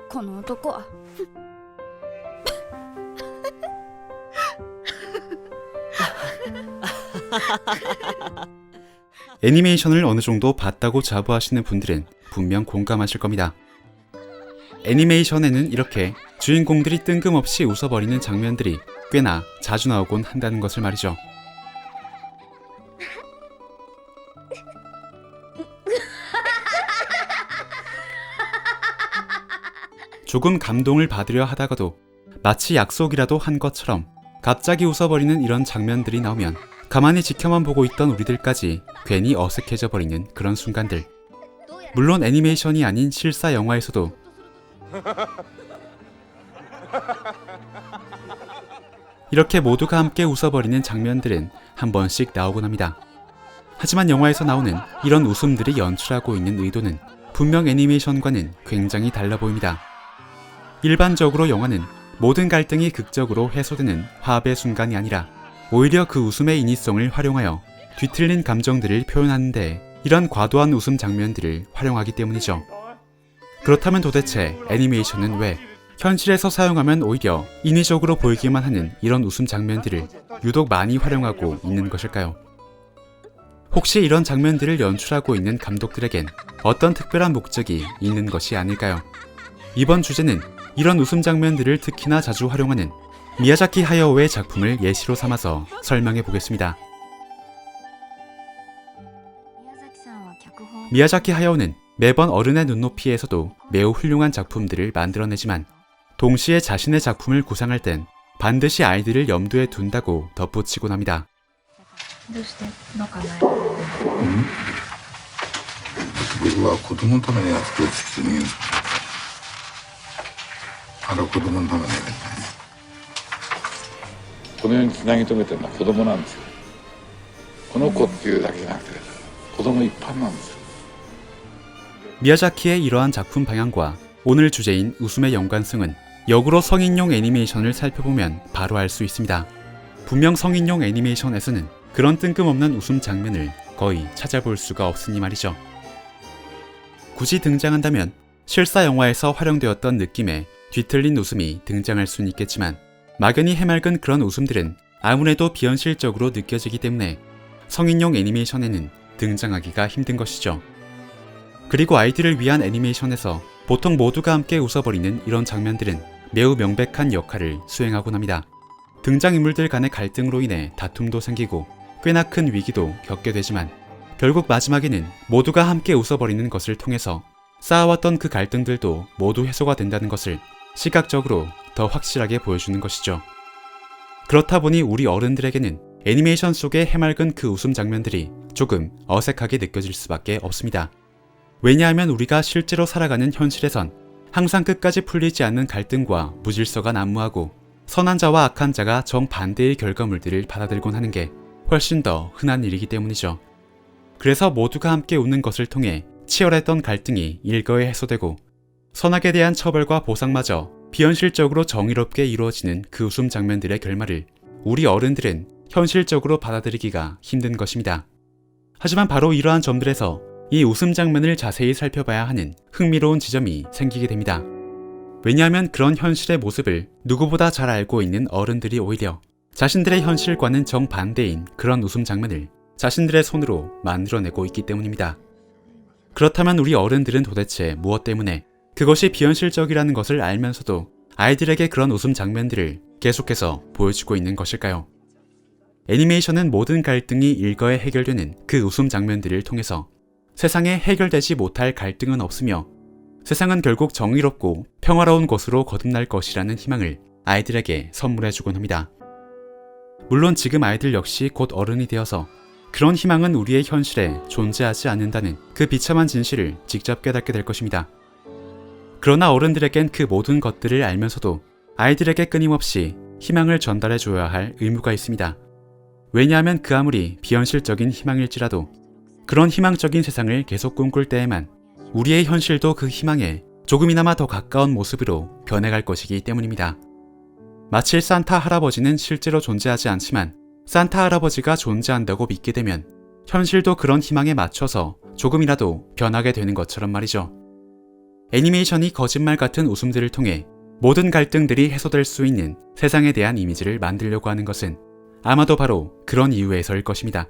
この男は。 애니메이션을 어느 정도 봤다고 자부하시는 분들은 분명 공감하실 겁니다. 애니메이션에는 이렇게 주인공들이 뜬금없이 웃어버리는 장면들이 꽤나 자주 나오곤 한다는 것을 말이죠. 조금 감동을 받으려 하다가도 마치 약속이라도 한 것처럼 갑자기 웃어버리는 이런 장면들이 나오면 가만히 지켜만 보고 있던 우리들까지 괜히 어색해져 버리는 그런 순간들. 물론 애니메이션이 아닌 실사 영화에서도 이렇게 모두가 함께 웃어버리는 장면들은 한 번씩 나오곤 합니다. 하지만 영화에서 나오는 이런 웃음들이 연출하고 있는 의도는 분명 애니메이션과는 굉장히 달라 보입니다. 일반적으로 영화는 모든 갈등이 극적으로 해소되는 화합의 순간이 아니라 오히려 그 웃음의 인위성을 활용하여 뒤틀린 감정들을 표현하는데 이런 과도한 웃음 장면들을 활용하기 때문이죠. 그렇다면 도대체 애니메이션은 왜 현실에서 사용하면 오히려 인위적으로 보이기만 하는 이런 웃음 장면들을 유독 많이 활용하고 있는 것일까요? 혹시 이런 장면들을 연출하고 있는 감독들에겐 어떤 특별한 목적이 있는 것이 아닐까요? 이번 주제는 이런 웃음 장면들을 특히나 자주 활용하는 미야자키 하야오의 작품을 예시로 삼아서 설명해 보겠습니다. 미야자키 하야오는 매번 어른의 눈높이에서도 매우 훌륭한 작품들을 만들어내지만 동시에 자신의 작품을 구상할 땐 반드시 아이들을 염두에 둔다고 덧붙이곤 합니다. 僕は子供のためにやってるって普通に言うんですあれは子供のためにやりたいこの世につなぎ止めてるのは子供なんですよこの子っていうだけじゃなくて子供一般なんですよ 미야자키의 이러한 작품 방향과 오늘 주제인 웃음의 연관성은 역으로 성인용 애니메이션을 살펴보면 바로 알 수 있습니다. 분명 성인용 애니메이션에서는 그런 뜬금없는 웃음 장면을 거의 찾아볼 수가 없으니 말이죠. 굳이 등장한다면 실사 영화에서 활용되었던 느낌의 뒤틀린 웃음이 등장할 수는 있겠지만 막연히 해맑은 그런 웃음들은 아무래도 비현실적으로 느껴지기 때문에 성인용 애니메이션에는 등장하기가 힘든 것이죠. 그리고 아이들을 위한 애니메이션에서 보통 모두가 함께 웃어버리는 이런 장면들은 매우 명백한 역할을 수행하곤 합니다. 등장인물들 간의 갈등으로 인해 다툼도 생기고 꽤나 큰 위기도 겪게 되지만 결국 마지막에는 모두가 함께 웃어버리는 것을 통해서 쌓아왔던 그 갈등들도 모두 해소가 된다는 것을 시각적으로 더 확실하게 보여주는 것이죠. 그렇다 보니 우리 어른들에게는 애니메이션 속의 해맑은 그 웃음 장면들이 조금 어색하게 느껴질 수밖에 없습니다. 왜냐하면 우리가 실제로 살아가는 현실에선 항상 끝까지 풀리지 않는 갈등과 무질서가 난무하고 선한 자와 악한 자가 정반대의 결과물들을 받아들곤 하는 게 훨씬 더 흔한 일이기 때문이죠. 그래서 모두가 함께 웃는 것을 통해 치열했던 갈등이 일거에 해소되고 선악에 대한 처벌과 보상마저 비현실적으로 정의롭게 이루어지는 그 웃음 장면들의 결말을 우리 어른들은 현실적으로 받아들이기가 힘든 것입니다. 하지만 바로 이러한 점들에서 이 웃음 장면을 자세히 살펴봐야 하는 흥미로운 지점이 생기게 됩니다. 왜냐하면 그런 현실의 모습을 누구보다 잘 알고 있는 어른들이 오히려 자신들의 현실과는 정반대인 그런 웃음 장면을 자신들의 손으로 만들어내고 있기 때문입니다. 그렇다면 우리 어른들은 도대체 무엇 때문에 그것이 비현실적이라는 것을 알면서도 아이들에게 그런 웃음 장면들을 계속해서 보여주고 있는 것일까요? 애니메이션은 모든 갈등이 일거에 해결되는 그 웃음 장면들을 통해서 세상에 해결되지 못할 갈등은 없으며 세상은 결국 정의롭고 평화로운 곳으로 거듭날 것이라는 희망을 아이들에게 선물해주곤 합니다. 물론 지금 아이들 역시 곧 어른이 되어서 그런 희망은 우리의 현실에 존재하지 않는다는 그 비참한 진실을 직접 깨닫게 될 것입니다. 그러나 어른들에겐 그 모든 것들을 알면서도 아이들에게 끊임없이 희망을 전달해줘야 할 의무가 있습니다. 왜냐하면 그 아무리 비현실적인 희망일지라도 그런 희망적인 세상을 계속 꿈꿀 때에만 우리의 현실도 그 희망에 조금이나마 더 가까운 모습으로 변해갈 것이기 때문입니다. 마치 산타 할아버지는 실제로 존재하지 않지만 산타 할아버지가 존재한다고 믿게 되면 현실도 그런 희망에 맞춰서 조금이라도 변하게 되는 것처럼 말이죠. 애니메이션이 거짓말 같은 웃음들을 통해 모든 갈등들이 해소될 수 있는 세상에 대한 이미지를 만들려고 하는 것은 아마도 바로 그런 이유에서일 것입니다.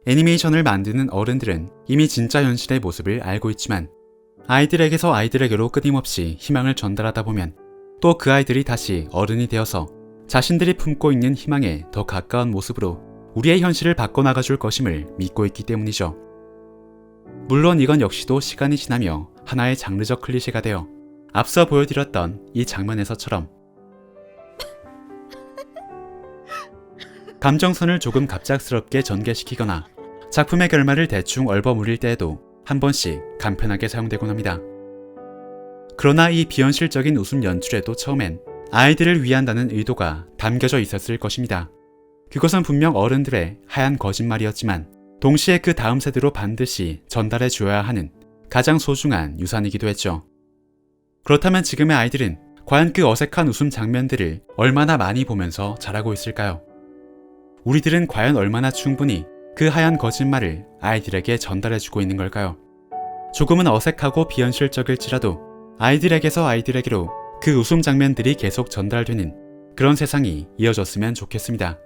애니메이션을 만드는 어른들은 이미 진짜 현실의 모습을 알고 있지만 아이들에게서 아이들에게로 끊임없이 희망을 전달하다 보면 또 그 아이들이 다시 어른이 되어서 자신들이 품고 있는 희망에 더 가까운 모습으로 우리의 현실을 바꿔나가줄 것임을 믿고 있기 때문이죠. 물론 이건 역시도 시간이 지나며 하나의 장르적 클리셰가 되어 앞서 보여드렸던 이 장면에서처럼 감정선을 조금 갑작스럽게 전개시키거나 작품의 결말을 대충 얼버무릴 때에도 한 번씩 간편하게 사용되곤 합니다. 그러나 이 비현실적인 웃음 연출에도 처음엔 아이들을 위한다는 의도가 담겨져 있었을 것입니다. 그것은 분명 어른들의 하얀 거짓말이었지만 동시에 그 다음 세대로 반드시 전달해 줘야 하는 가장 소중한 유산이기도 했죠. 그렇다면 지금의 아이들은 과연 그 어색한 웃음 장면들을 얼마나 많이 보면서 자라고 있을까요? 우리들은 과연 얼마나 충분히 그 하얀 거짓말을 아이들에게 전달해주고 있는 걸까요? 조금은 어색하고 비현실적일지라도 아이들에게서 아이들에게로 그 웃음 장면들이 계속 전달되는 그런 세상이 이어졌으면 좋겠습니다.